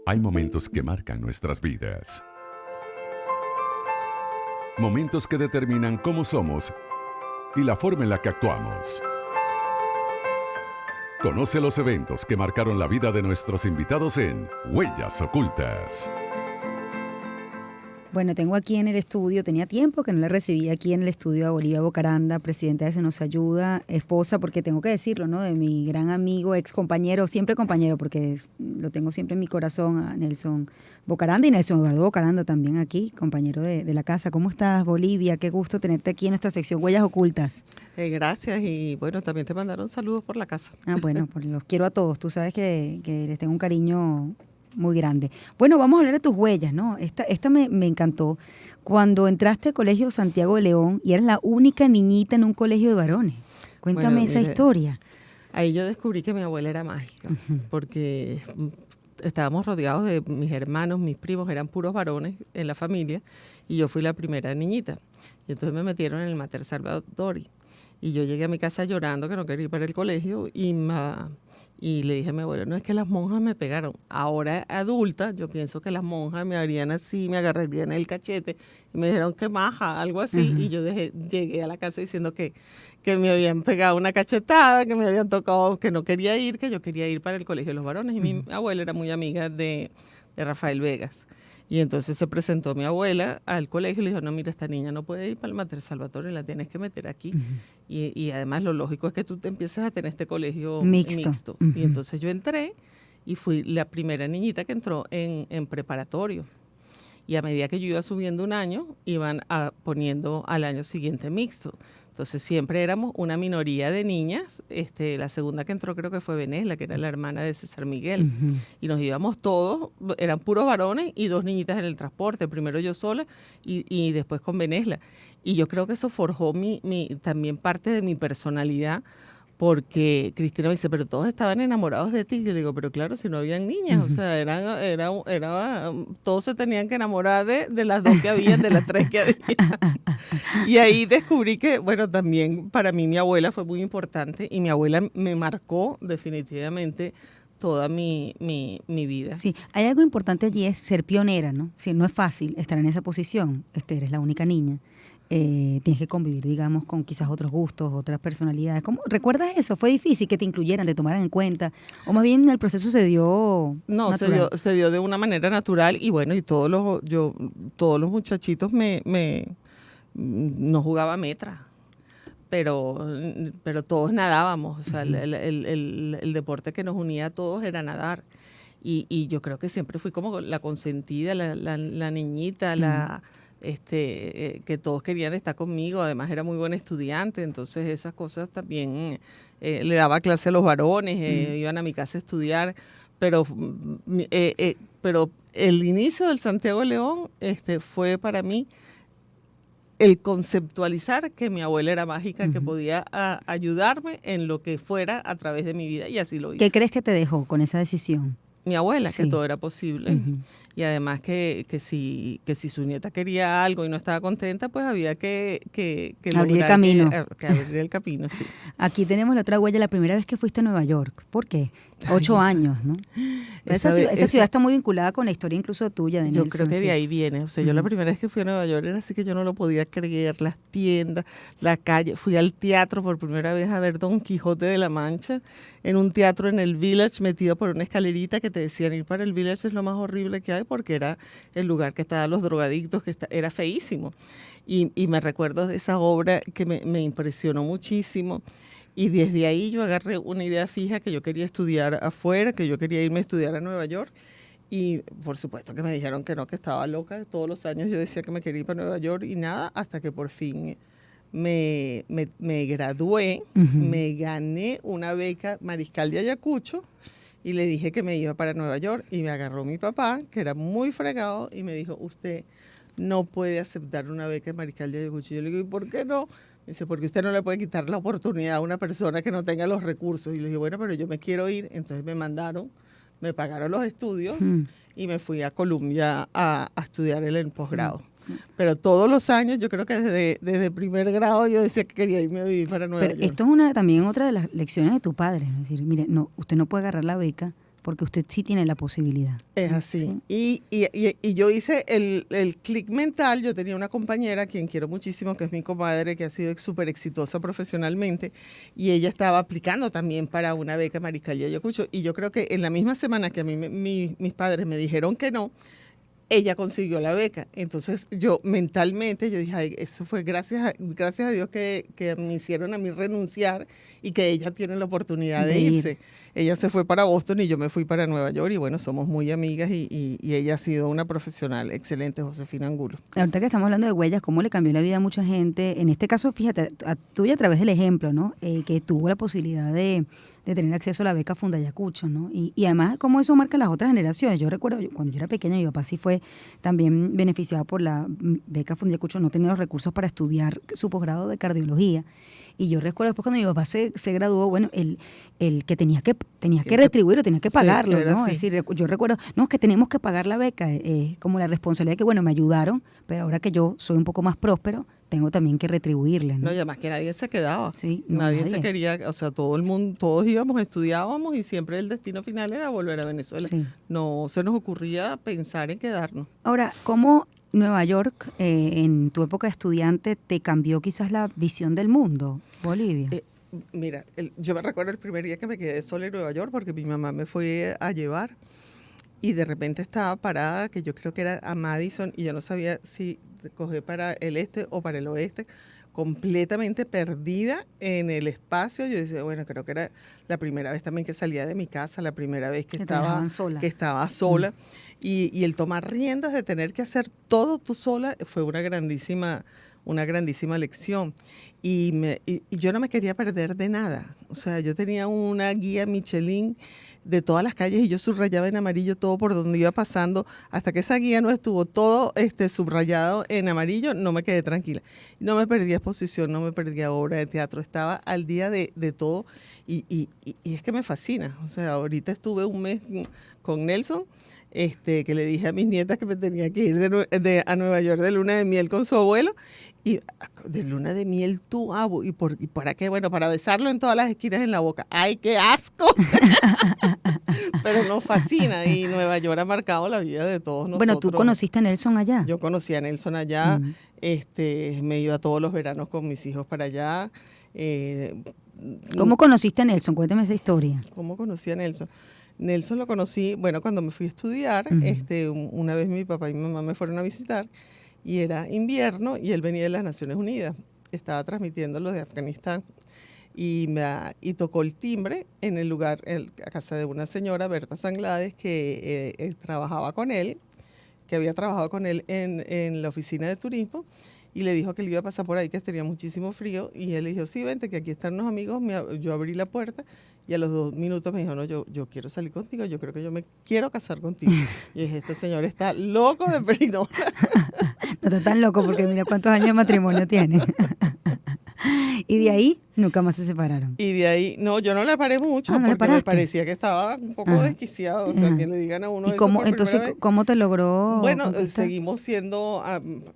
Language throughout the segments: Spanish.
Hay momentos que marcan nuestras vidas. Momentos que determinan cómo somos y la forma en la que actuamos. Conoce los eventos que marcaron la vida de nuestros invitados en Huellas Ocultas. Bueno, tengo aquí en el estudio, tenía tiempo que no la recibía aquí en el estudio a Bolivia Bocaranda, presidenta de Se Nos Ayuda, esposa, porque tengo que decirlo, ¿no? De mi gran amigo, ex compañero, siempre compañero, porque lo tengo siempre en mi corazón, a Nelson Bocaranda y Nelson Eduardo Bocaranda también aquí, compañero de la casa. ¿Cómo estás, Bolivia? Qué gusto tenerte aquí en nuestra sección Huellas Ocultas. Gracias y bueno, también te mandaron saludos por la casa. Bueno, pues los quiero a todos, tú sabes que les tengo un cariño muy grande. Bueno, vamos a hablar de tus huellas, ¿no? Esta me encantó. Cuando entraste al Colegio Santiago de León y eras la única niñita en un colegio de varones. Cuéntame Bueno, esa mire, historia. Ahí yo descubrí que mi abuela era mágica, porque estábamos rodeados de mis hermanos, mis primos, eran puros varones en la familia, y yo fui la primera niñita. Y entonces me metieron en el Mater Salvatori. Y yo llegué a mi casa llorando que no quería ir para el colegio y le dije a mi abuela, no es que las monjas me pegaron. Ahora adulta, yo pienso que las monjas me harían así, me agarrarían el cachete y me dijeron que maja, algo así. Y yo llegué a la casa diciendo que me habían pegado una cachetada, que me habían tocado, que no quería ir, que yo quería ir para el colegio de los varones. Y mi abuela era muy amiga de Rafael Vegas. Y entonces se presentó mi abuela al colegio y le dijo, no, mira, esta niña no puede ir para el Mater Salvatore, la tienes que meter aquí. Y además lo lógico es que tú te empieces a tener este colegio mixto. Y entonces yo entré y fui la primera niñita que entró en preparatorio. Y a medida que yo iba subiendo un año, iban poniendo al año siguiente mixto. Entonces siempre éramos una minoría de niñas. La segunda que entró creo que fue Benesla, que era la hermana de César Miguel. Y nos íbamos todos, eran puros varones y dos niñitas en el transporte. Primero yo sola y después con Benesla. Y yo creo que eso forjó también parte de mi personalidad, porque Cristina me dice, pero todos estaban enamorados de ti. Y yo le digo, pero claro, si no habían niñas, o sea, todos se tenían que enamorar de las dos que habían, de las tres que había. Y ahí descubrí que, bueno, también para mí mi abuela fue muy importante y mi abuela me marcó definitivamente toda mi vida. Sí, hay algo importante allí, es ser pionera, ¿no? Sí, no es fácil estar en esa posición, eres la única niña. Tienes que convivir, digamos, con quizás otros gustos, otras personalidades. ¿Recuerdas eso? ¿Fue difícil que te incluyeran, te tomaran en cuenta? ¿O más bien el proceso se dio natural? Se dio de una manera natural y bueno, y todos los muchachitos no jugaba metra, pero todos nadábamos. O sea, el deporte que nos unía a todos era nadar. Y yo creo que siempre fui como la consentida, la niñita, que todos querían estar conmigo. Además era muy buena estudiante, entonces esas cosas también le daba clase a los varones, iban a mi casa a estudiar, pero el inicio del Santiago de León fue para mí el conceptualizar que mi abuela era mágica, que podía ayudarme en lo que fuera a través de mi vida, y así lo hice. ¿Qué crees que te dejó con esa decisión? Mi abuela, Sí. que todo era posible. Y además que si su nieta quería algo y no estaba contenta, pues había que abrir el camino. Que abrir el camino, sí. Aquí tenemos la otra huella, la primera vez que fuiste a Nueva York. ¿Por qué? 8 años, ¿no? Esa ciudad está muy vinculada con la historia incluso tuya, de Nelson. Yo creo que de ahí viene. O sea, yo la primera vez que fui a Nueva York era así que yo no lo podía creer. Las tiendas, la calle. Fui al teatro por primera vez a ver Don Quijote de la Mancha en un teatro en el Village, metido por una escalerita que te decían ir para el Village es lo más horrible que hay, porque era el lugar que estaban los drogadictos, era feísimo. Y me recuerdo de esa obra que me impresionó muchísimo. Y desde ahí yo agarré una idea fija que yo quería estudiar afuera, que yo quería irme a estudiar a Nueva York. Y por supuesto que me dijeron que no, que estaba loca. Todos los años yo decía que me quería ir para Nueva York y nada, hasta que por fin me gradué, me gané una beca Mariscal de Ayacucho y le dije que me iba para Nueva York, y me agarró mi papá, que era muy fregado, y me dijo, usted no puede aceptar una beca Mariscal de Ayacucho. Yo le digo, ¿y por qué no? Me dice, porque usted no le puede quitar la oportunidad a una persona que no tenga los recursos. Y le dije, bueno, pero yo me quiero ir. Entonces me pagaron los estudios y me fui a Columbia a estudiar el posgrado. Pero todos los años, yo creo que desde primer grado yo decía que quería irme a vivir para Nueva York. Esto es también otra de las lecciones de tu padre, ¿no? Es decir, mire, no, usted no puede agarrar la beca porque usted sí tiene la posibilidad. Es así. Y yo hice el clic mental. Yo tenía una compañera a quien quiero muchísimo, que es mi comadre, que ha sido súper exitosa profesionalmente, y ella estaba aplicando también para una beca Mariscal de Ayacucho. Y yo creo que en la misma semana que a mí mis padres me dijeron que no, ella consiguió la beca. Entonces yo mentalmente, yo dije, ay, eso fue gracias a Dios que me hicieron a mí renunciar y que ella tiene la oportunidad de irse. Ella se fue para Boston y yo me fui para Nueva York y bueno, somos muy amigas y ella ha sido una profesional excelente, Josefina Angulo. Ahorita que estamos hablando de huellas, cómo le cambió la vida a mucha gente. En este caso, fíjate, tuya a través del ejemplo, ¿no? Que tuvo la posibilidad de tener acceso a la beca Funda Ayacucho, ¿no? Y además, cómo eso marca las otras generaciones. Yo recuerdo, cuando yo era pequeña, mi papá sí fue también beneficiado por la beca Funda Ayacucho, no tenía los recursos para estudiar su posgrado de cardiología. Y yo recuerdo después cuando mi papá se graduó, bueno, el que tenías que retribuirlo, tenías que pagarlo, sí, ¿no? Así. Es decir, yo recuerdo, no, es que tenemos que pagar la beca, como la responsabilidad de que, bueno, me ayudaron, pero ahora que yo soy un poco más próspero, tengo también que retribuirles, ¿no? No, y además que nadie se quedaba. Sí, nadie se quería, o sea, todo el mundo, todos íbamos, estudiábamos y siempre el destino final era volver a Venezuela. Sí. No se nos ocurría pensar en quedarnos. Ahora, ¿cómo Nueva York, en tu época de estudiante, te cambió quizás la visión del mundo, Bolivia? Mira, yo me recuerdo el primer día que me quedé sola en Nueva York porque mi mamá me fue a llevar y de repente estaba parada, que yo creo que era a Madison, y yo no sabía si coger para el este o para el oeste, completamente perdida en el espacio. Yo decía, bueno, creo que era la primera vez también que salía de mi casa, la primera vez que estaba sola. Y el tomar riendas de tener que hacer todo tú sola fue una grandísima lección. Y yo no me quería perder de nada. O sea, yo tenía una guía Michelin de todas las calles y yo subrayaba en amarillo todo por donde iba pasando. Hasta que esa guía no estuvo todo subrayado en amarillo, no me quedé tranquila. No me perdía exposición, no me perdía obra de teatro. Estaba al día de todo y es que me fascina. O sea, ahorita estuve un mes con Nelson, que le dije a mis nietas que me tenía que ir a Nueva York de luna de miel con su abuelo. Y de luna de miel tú, ¿y para qué? Bueno, para besarlo en todas las esquinas en la boca. ¡Ay, qué asco! Pero nos fascina y Nueva York ha marcado la vida de todos nosotros. Bueno, ¿tú conociste a Nelson allá? Yo conocí a Nelson allá, me iba todos los veranos con mis hijos para allá. ¿Cómo conociste a Nelson? Cuéntame esa historia. ¿Cómo conocí a Nelson? Nelson lo conocí, bueno, cuando me fui a estudiar, una vez mi papá y mi mamá me fueron a visitar y era invierno y él venía de las Naciones Unidas, estaba transmitiendo lo de Afganistán y tocó el timbre en el lugar, a casa de una señora, Berta Sanglades, que trabajaba con él, que había trabajado con él en la oficina de turismo, y le dijo que él iba a pasar por ahí, que tenía muchísimo frío, y él le dijo, sí, vente, que aquí están unos amigos. Yo abrí la puerta y a los 2 minutos me dijo, no, yo quiero salir contigo, yo creo que yo me quiero casar contigo. Y dije, este señor está loco de perinola. No está tan loco porque mira cuántos años de matrimonio tiene. Y de ahí nunca más se separaron. Y de ahí, no, yo no le paré mucho porque me parecía que estaba un poco desquiciado. O sea, que le digan a uno ¿Y eso cómo, por entonces, primera vez. ¿Cómo te logró Bueno, conquistar? seguimos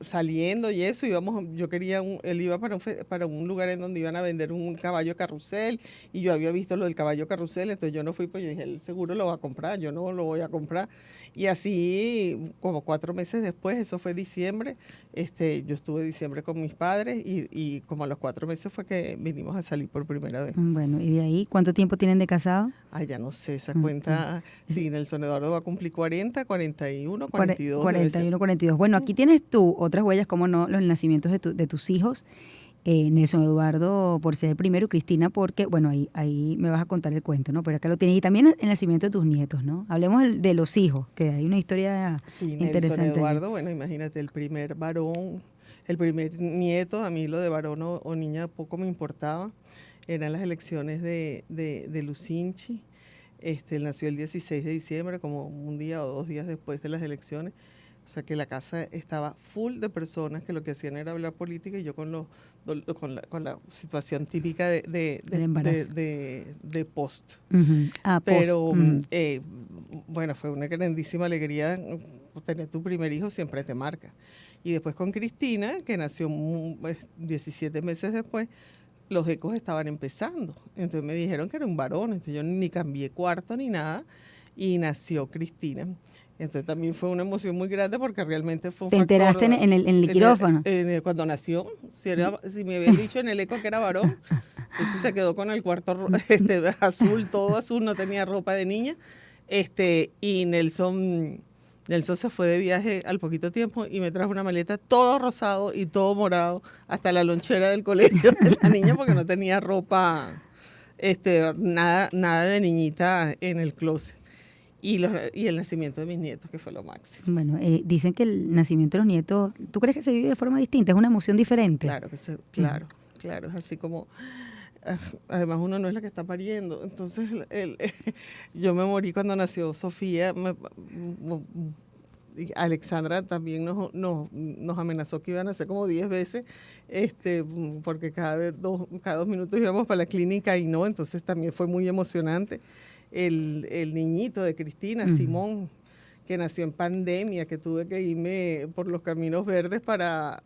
saliendo y eso. Yo quería, él iba para un lugar en donde iban a vender un caballo carrusel y yo había visto lo del caballo carrusel, entonces yo no fui, pues yo dije, él seguro lo va a comprar, yo no lo voy a comprar. Y así, como 4 meses después, eso fue diciembre, yo estuve diciembre con mis padres y como a los 4 meses fue que vinimos a salir por primera vez. Bueno, ¿y de ahí cuánto tiempo tienen de casado? Ay, ya no sé, esa cuenta, sí, Nelson Eduardo va a cumplir 40, 41, 42. 41, 42. Bueno, aquí tienes tú otras huellas, como no, los nacimientos de tus hijos. Nelson Eduardo por ser el primero, Cristina porque, bueno, ahí me vas a contar el cuento, ¿no? Pero acá lo tienes. Y también el nacimiento de tus nietos, ¿no? Hablemos de los hijos, que hay una historia interesante. Nelson Eduardo, bueno, imagínate, el primer varón, el primer nieto, a mí lo de varón o niña poco me importaba. Eran las elecciones de Lucinchi. Él nació el 16 de diciembre, como un día o 2 días después de las elecciones. O sea que la casa estaba full de personas que lo que hacían era hablar política y yo con la situación típica de post. Uh-huh. Pero bueno, fue una grandísima alegría. Tener tu primer hijo siempre te marca. Y después con Cristina, que nació 17 meses después, los ecos estaban empezando. Entonces me dijeron que era un varón, entonces yo ni cambié cuarto ni nada. y nació Cristina. Entonces también fue una emoción muy grande porque realmente fue un ¿Te factor, enteraste en el quirófano? cuando nació, si me habían dicho en el eco que era varón, entonces se quedó con el cuarto azul, todo azul, no tenía ropa de niña. Y Nelson se fue de viaje al poquito tiempo y me trajo una maleta todo rosado y todo morado, hasta la lonchera del colegio de la niña porque no tenía ropa, nada de niñita en el closet. Y el nacimiento de mis nietos, que fue lo máximo. Bueno, dicen que el nacimiento de los nietos, ¿tú crees que se vive de forma distinta? ¿Es una emoción diferente? Claro, es así como... Además uno no es la que está pariendo, entonces yo me morí cuando nació Sofía. Alexandra también nos amenazó que iban a nacer como 10 veces, porque cada 2 minutos íbamos para la clínica y no, entonces también fue muy emocionante. El niñito de Cristina, Simón, que nació en pandemia, que tuve que irme por los caminos verdes para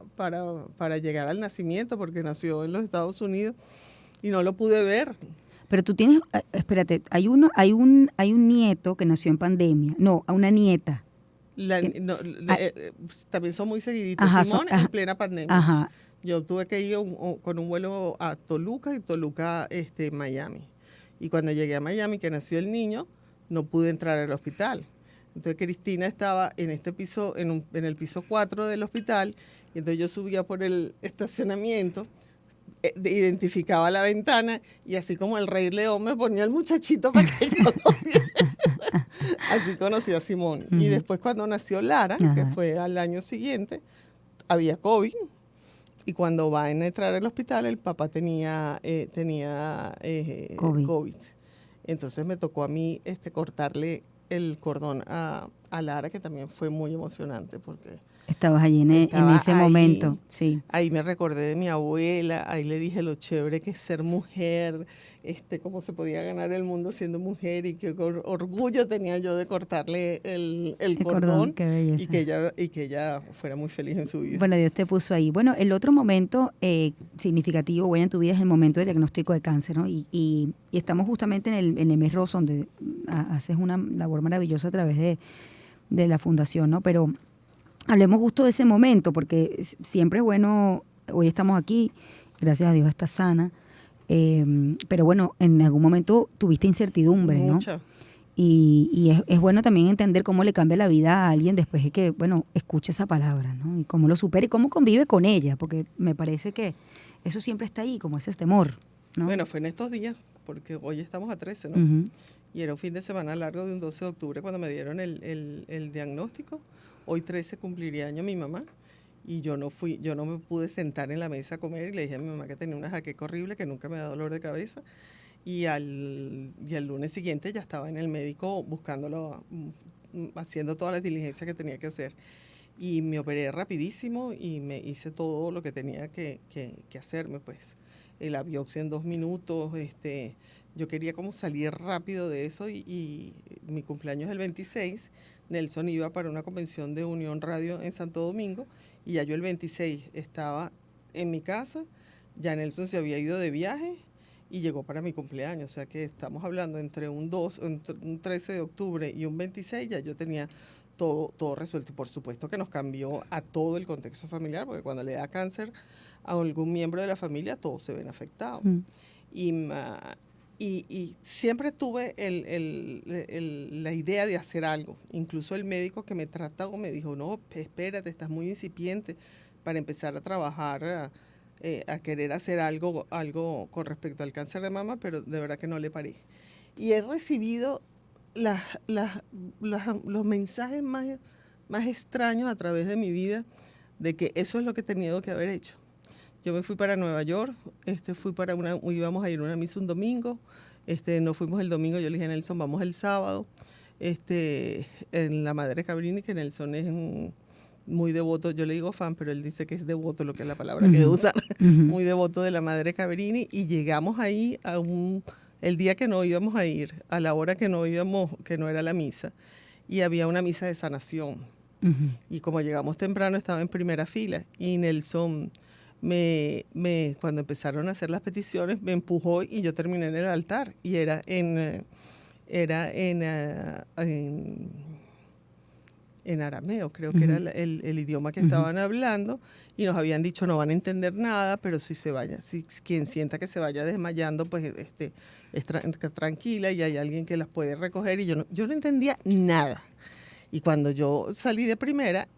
llegar al nacimiento, porque nació en los Estados Unidos y no lo pude ver. Pero tú tienes, espérate, hay un nieto que nació en pandemia, no, a una nieta. También son muy seguiditos. Simón en plena pandemia. Ajá. Yo tuve que ir con un vuelo a Toluca y Toluca, Miami. Y cuando llegué a Miami, que nació el niño, no pude entrar al hospital. Entonces Cristina estaba en este piso, en el piso 4 del hospital, y entonces yo subía por el estacionamiento, identificaba la ventana, y así como el Rey León me ponía el muchachito para que yo así conocí a Simón. Y después cuando nació Lara, que fue al año siguiente, había COVID. Y cuando va a entrar al hospital, el papá tenía COVID. Entonces me tocó a mí cortarle el cordón a Lara, que también fue muy emocionante porque... Estabas allí en ese momento, sí. Ahí me recordé de mi abuela, ahí le dije lo chévere que es ser mujer, cómo se podía ganar el mundo siendo mujer y qué orgullo tenía yo de cortarle el cordón, qué belleza. y que ella fuera muy feliz en su vida. Bueno, Dios te puso ahí. Bueno, el otro momento significativo, bueno, en tu vida es el momento del diagnóstico de cáncer, ¿no? Y estamos justamente en el mes rosa, donde haces una labor maravillosa a través de la fundación, ¿no? Pero hablemos justo de ese momento, porque siempre es bueno, hoy estamos aquí, gracias a Dios estás sana, pero bueno, en algún momento tuviste incertidumbre, Mucha. ¿no? Y es bueno también entender cómo le cambia la vida a alguien después de que, bueno, escuche esa palabra, ¿no? Y cómo lo supera y cómo convive con ella, porque me parece que eso siempre está ahí, como ese temor, ¿no? Bueno, fue en estos días, porque hoy estamos a 13, ¿no? Uh-huh. Y era un fin de semana largo de un 12 de octubre cuando me dieron el diagnóstico. Hoy 13 cumpliría año mi mamá y yo no me pude sentar en la mesa a comer y le dije a mi mamá que tenía una jaqueca horrible, que nunca me da dolor de cabeza. Y al lunes siguiente ya estaba en el médico buscándolo, haciendo todas las diligencias que tenía que hacer. Y me operé rapidísimo y me hice todo lo que tenía que hacerme, pues. La biopsia en 2 minutos, yo quería como salir rápido de eso y mi cumpleaños es el 26, Nelson iba para una convención de Unión Radio en Santo Domingo y ya yo el 26 estaba en mi casa, ya Nelson se había ido de viaje y llegó para mi cumpleaños, o sea que estamos hablando entre un 13 de octubre y un 26 ya yo tenía todo resuelto. Y por supuesto que nos cambió a todo el contexto familiar, porque cuando le da cáncer a algún miembro de la familia, todos se ven afectados. Y siempre tuve la idea de hacer algo. Incluso el médico que me trató me dijo, no, espérate, estás muy incipiente para empezar a trabajar, a querer hacer algo con respecto al cáncer de mama, pero de verdad que no le paré. Y he recibido los mensajes más extraños a través de mi vida de que eso es lo que he tenido que haber hecho. Yo me fui para Nueva York, íbamos a ir a una misa un domingo, no fuimos el domingo, yo le dije a Nelson, vamos el sábado, en la Madre Cabrini, que Nelson es muy devoto, yo le digo fan, pero él dice que es devoto, lo que es la palabra que usa, muy devoto de la Madre Cabrini, y llegamos ahí el día que no íbamos a ir, a la hora que no íbamos, que no era la misa, y había una misa de sanación. Y como llegamos temprano, estaba en primera fila, y Nelson cuando empezaron a hacer las peticiones, me empujó y yo terminé en el altar, y era en era en arameo, creo que era el idioma que estaban hablando, y nos habían dicho no van a entender nada, pero si quien sienta que se vaya desmayando, pues tranquila y hay alguien que las puede recoger, y yo no entendía nada. Y cuando yo salí de primera,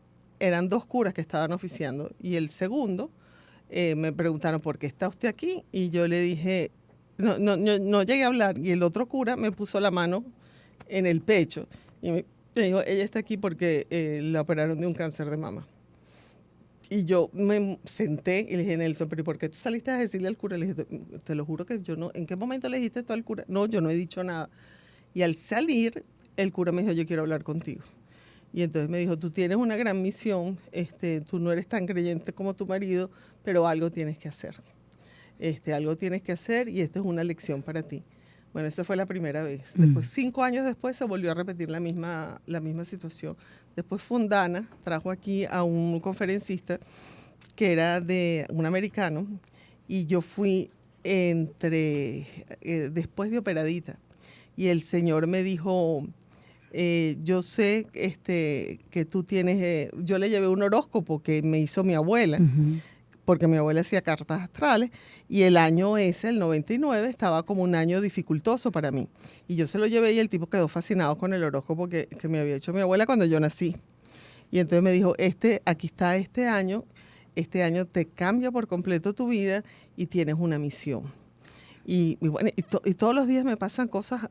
eran 2 curas que estaban oficiando, y el segundo me preguntaron, ¿por qué está usted aquí? Y yo le dije, no llegué a hablar, y el otro cura me puso la mano en el pecho, y me dijo, ella está aquí porque la operaron de un cáncer de mama. Y yo me senté y le dije, Nelson, ¿pero por qué tú saliste a decirle al cura? Le dije, te lo juro que yo no, ¿en qué momento le dijiste esto al cura? No, yo no he dicho nada. Y al salir, el cura me dijo, yo quiero hablar contigo. Y entonces me dijo, tú tienes una gran misión, tú no eres tan creyente como tu marido, pero algo tienes que hacer. Algo tienes que hacer y esta es una lección para ti. Bueno, esa fue la primera vez. Después, 5 años después, se volvió a repetir la misma situación. Después Fundana trajo aquí a un conferencista que era de un americano, y yo fui después de operadita. Y el señor me dijo, yo sé que tú tienes, yo le llevé un horóscopo que me hizo mi abuela, porque mi abuela hacía cartas astrales, y el año ese, el 99, estaba como un año dificultoso para mí. Y yo se lo llevé y el tipo quedó fascinado con el horóscopo que me había hecho mi abuela cuando yo nací. Y entonces me dijo, aquí está este año te cambia por completo tu vida y tienes una misión. Y bueno, y todos los días me pasan cosas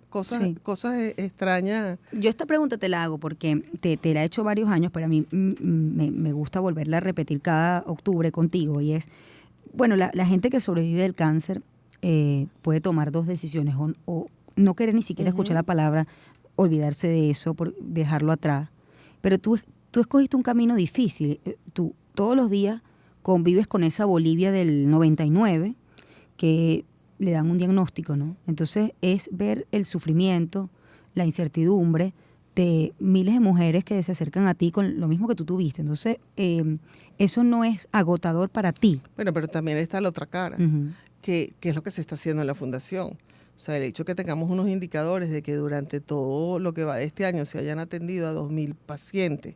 extrañas. Yo esta pregunta te la hago porque te la he hecho varios años, pero a mí me gusta volverla a repetir cada octubre contigo, y es, bueno, la gente que sobrevive del cáncer puede tomar 2 decisiones, o no querer ni siquiera escuchar la palabra, olvidarse de eso, dejarlo atrás, pero tú escogiste un camino difícil. Tú todos los días convives con esa Bolivia del 99 que le dan un diagnóstico, ¿no? Entonces es ver el sufrimiento, la incertidumbre de miles de mujeres que se acercan a ti con lo mismo que tú tuviste. Entonces, eso no es agotador para ti. Bueno, pero también está la otra cara, que es lo que se está haciendo en la fundación. O sea, el hecho que tengamos unos indicadores de que durante todo lo que va de este año se hayan atendido a 2.000 pacientes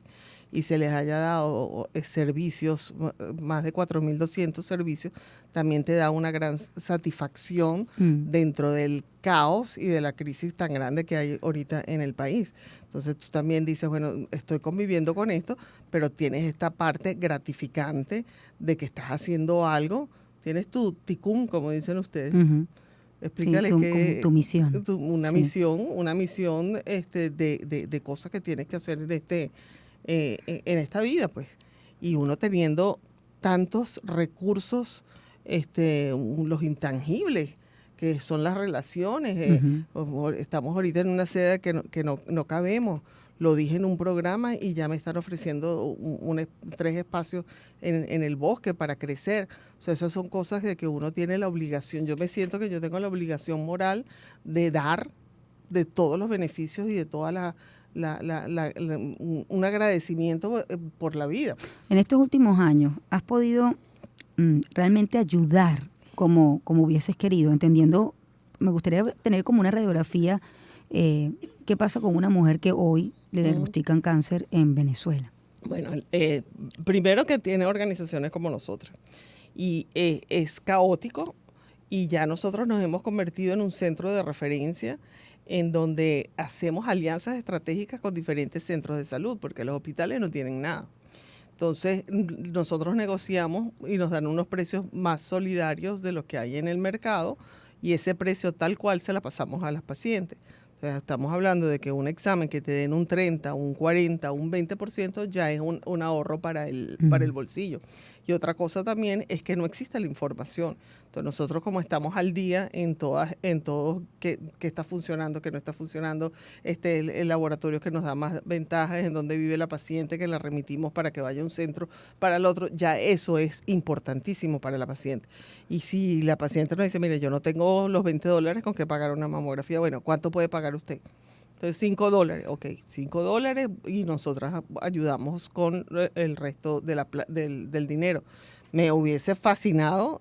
y se les haya dado servicios, más de 4.200 servicios, también te da una gran satisfacción dentro del caos y de la crisis tan grande que hay ahorita en el país. Entonces tú también dices, bueno, estoy conviviendo con esto, pero tienes esta parte gratificante de que estás haciendo algo, tienes tu ticún, como dicen ustedes. Explícale que tu misión. Una misión de cosas que tienes que hacer en esta vida, pues. Y uno teniendo tantos recursos, los intangibles, que son las relaciones. Estamos ahorita en una sede que no cabemos. Lo dije en un programa y ya me están ofreciendo 3 espacios en el bosque para crecer. O sea, esas son cosas de que uno tiene la obligación. Yo me siento que yo tengo la obligación moral de dar de todos los beneficios y de toda un agradecimiento por la vida. En estos últimos años, ¿has podido realmente ayudar como hubieses querido? Entendiendo, me gustaría tener como una radiografía. ¿Qué pasa con una mujer que hoy le diagnostican cáncer en Venezuela? Bueno, primero que tiene organizaciones como nosotros, y es caótico, y ya nosotros nos hemos convertido en un centro de referencia en donde hacemos alianzas estratégicas con diferentes centros de salud, porque los hospitales no tienen nada. Entonces, nosotros negociamos y nos dan unos precios más solidarios de los que hay en el mercado, y ese precio tal cual se la pasamos a las pacientes. O sea, estamos hablando de que un examen que te den un 30, un 40, un 20% ya es un ahorro para el bolsillo. Y otra cosa también es que no existe la información. Entonces nosotros, como estamos al día en todo qué está funcionando, qué no está funcionando, el laboratorio que nos da más ventajas, en dónde vive la paciente, que la remitimos para que vaya a un centro para el otro, ya eso es importantísimo para la paciente. Y si la paciente nos dice, mire, yo no tengo los $20 con que pagar una mamografía, bueno, ¿cuánto puede pagar usted? Entonces, $5, ok, $5, y nosotras ayudamos con el resto del dinero. Me hubiese fascinado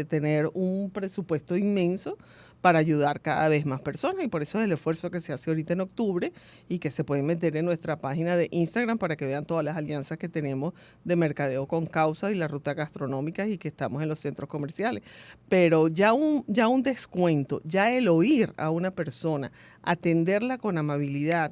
tener un presupuesto inmenso para ayudar cada vez más personas, y por eso es el esfuerzo que se hace ahorita en octubre y que se pueden meter en nuestra página de Instagram para que vean todas las alianzas que tenemos de mercadeo con causa y la ruta gastronómica y que estamos en los centros comerciales. Pero ya un descuento, ya el oír a una persona, atenderla con amabilidad,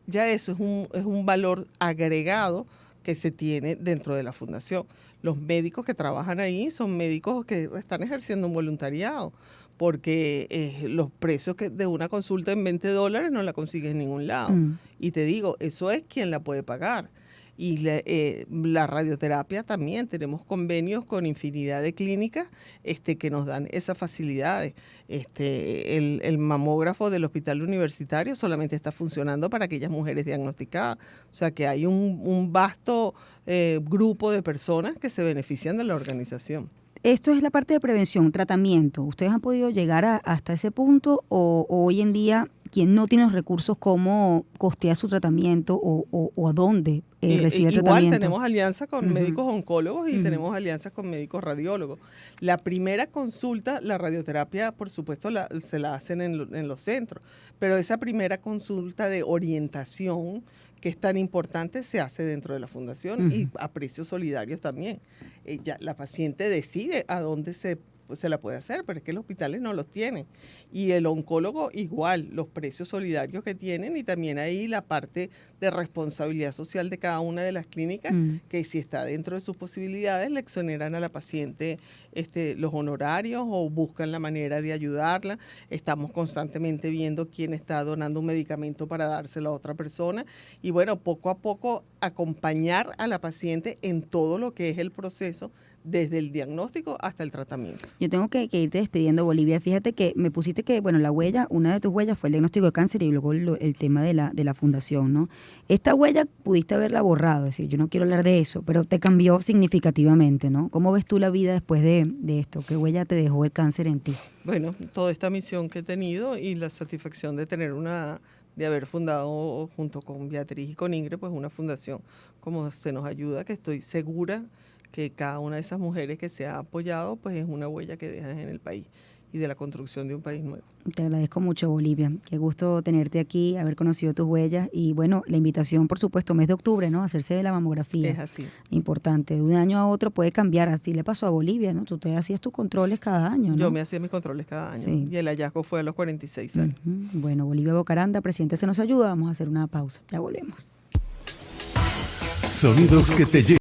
ya eso es un valor agregado que se tiene dentro de la fundación. Los médicos que trabajan ahí son médicos que están ejerciendo un voluntariado, porque los precios de una consulta en $20 no la consigues en ningún lado. Y te digo, eso es quien la puede pagar. Y la radioterapia también, tenemos convenios con infinidad de clínicas que nos dan esas facilidades. El mamógrafo del hospital universitario solamente está funcionando para aquellas mujeres diagnosticadas. O sea que hay un vasto grupo de personas que se benefician de la organización. Esto es la parte de prevención, tratamiento. ¿Ustedes han podido llegar hasta ese punto o hoy en día quien no tiene los recursos, cómo costea su tratamiento o a dónde recibe el tratamiento? Igual tenemos alianzas con médicos oncólogos y tenemos alianzas con médicos radiólogos. La primera consulta, la radioterapia, por supuesto, se la hacen en los centros, pero esa primera consulta de orientación, que es tan importante, se hace dentro de la fundación y a precios solidarios también. La paciente decide a dónde se la puede hacer, pero es que los hospitales no los tienen. Y el oncólogo igual, los precios solidarios que tienen, y también ahí la parte de responsabilidad social de cada una de las clínicas, que si está dentro de sus posibilidades, le exoneran a la paciente los honorarios o buscan la manera de ayudarla. Estamos constantemente viendo quién está donando un medicamento para dárselo a otra persona. Y bueno, poco a poco acompañar a la paciente en todo lo que es el proceso, desde el diagnóstico hasta el tratamiento. Yo tengo que irte despidiendo, Bolivia. Fíjate que me pusiste que, bueno, la huella, una de tus huellas fue el diagnóstico de cáncer y luego el tema de la fundación, ¿no? Esta huella pudiste haberla borrado, es decir, yo no quiero hablar de eso, pero te cambió significativamente, ¿no? ¿Cómo ves tú la vida después de esto? ¿Qué huella te dejó el cáncer en ti? Bueno, toda esta misión que he tenido y la satisfacción de tener de haber fundado junto con Beatriz y con Ingrid, pues una fundación como Se Nos Ayuda, que estoy segura que cada una de esas mujeres que se ha apoyado, pues es una huella que dejas en el país y de la construcción de un país nuevo. Te agradezco mucho, Bolivia. Qué gusto tenerte aquí, haber conocido tus huellas y, bueno, la invitación, por supuesto, mes de octubre, ¿no? Hacerse de la mamografía. Es así. Importante. De un año a otro puede cambiar. Así le pasó a Bolivia, ¿no? Tú te hacías tus controles cada año, ¿no? Yo me hacía mis controles cada año. Sí. Y el hallazgo fue a los 46 años. Bueno, Bolivia Bocaranda, presidente Se Nos Ayuda. Vamos a hacer una pausa. Ya volvemos. Sonidos que te llevan.